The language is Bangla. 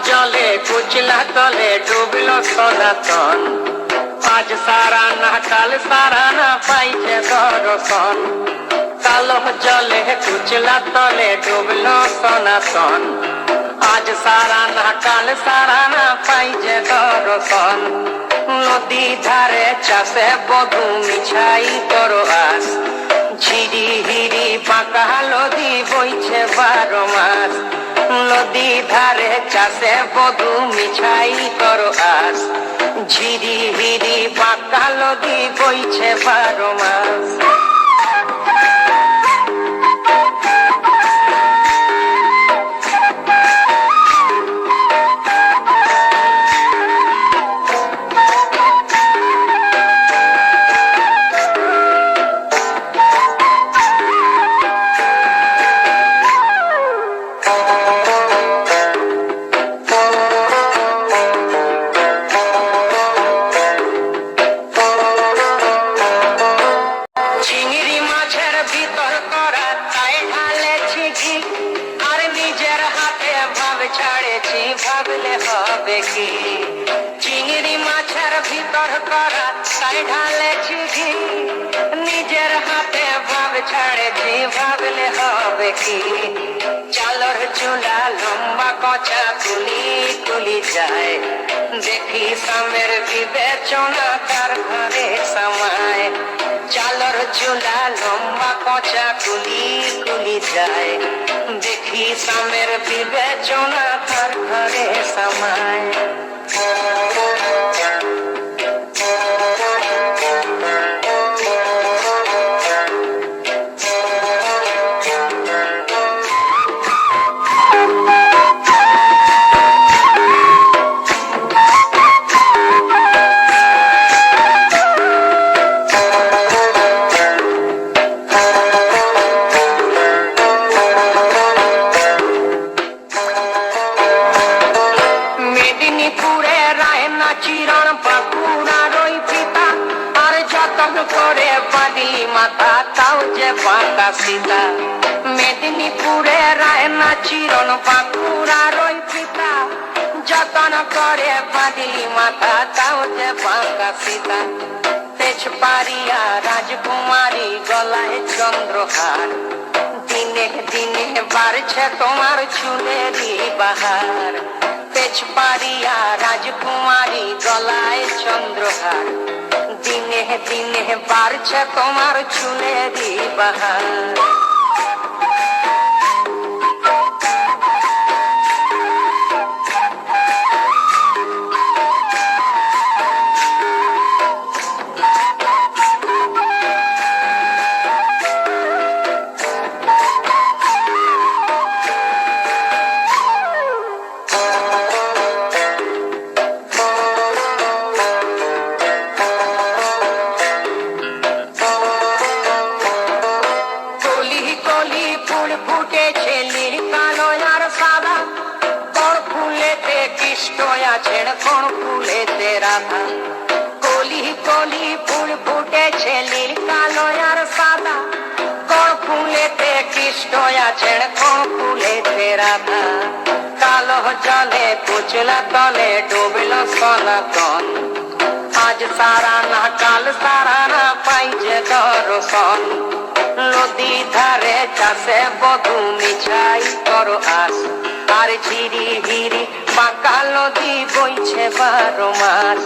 জলে কুচলা তলে ডুবলো সনাতন, আজ সারা না কাল সারা না পাইছে দর্শন। কালো জলে কুচলা তলে ডুবলো সনাতন, আজ সারা না কাল সারা না পাইছে দর্শন। নদী ধারে চাষে বধু মিছাই করো আস, ঝিরি হিরি বাঁকা নদী বইছে 12 মাস। নদী ধারে চাষে বধু মিছাই করো আস, ঝিরি হিরি বাঁকা নদী বইছে 12 মাস। ছাড়েছি ভাবলে হবে কি, চিংড়ি মাছের ভিতর করা তাই ঢালেছি ঘি। নিজের হাতে ভাব ছাড়েছি ভাবলে হবে কি, চালর চুলা লম্বা কচা কুলি কুলি যায়। দেখি সামের বিবেচনা তার ঘরে সমায়, চালর চুলা লম্বা কচা কুলি কুলি যায়। দেখি সামের বিবেচনা তার ঘরে সমায়। চিরণ বাঁকুড়ার ওই পিতা, আর যতন করে বাঁধি মাথা তাও যে বাঁকা সীতা। মেদিনীপুরে রায়না চিরণ বাঁকুড়ার ওই পিতা, যতন করে বাঁধি মাথা তাও যে বাঁকা সীতা। তেজপাড়িয়া রাজকুমারী গলায় চন্দ্রহার, দিনে দিনে বাড়ছে তোমার চুলেরই বাহার। তেজপাড়িয়া রাজকুমারী গলায় চন্দ্রহার, দিনে দিনে বাড়ছে তোমার চুলেরই বাহার। ফুটেছে নীল কালো আর সাদা, কোন ফুলেতে কৃষ্ণ আছেন কোন ফুলেতে রাধা। কলি কলি ফুল ফুটেছে নীল কালো আর সাদা, কোন ফুলেতে কৃষ্ণ আছেন কোন ফুলেতে রাধা। কালো জলে কুচলা তলে ডুবলো সনাতন, আজ সারা না কাল সারা না পাইছে দর্শন। নদী ধারে চাষে বধু মিছাই করো আস, আর ঝিরি হিরি বাঁকা নদী বইছে 12 মাস।